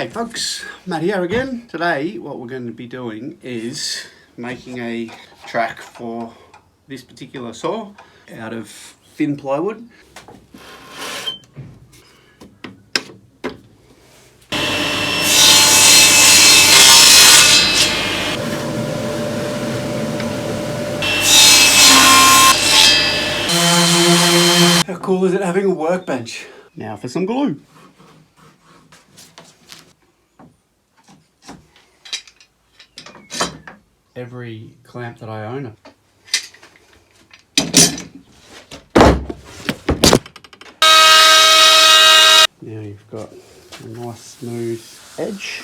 Hey folks, Matt here again. Today what we're going to be doing is making a track for this particular saw out of thin plywood. How cool is it having a workbench? Now for some glue. Every clamp that I own. Now you've got a nice smooth edge.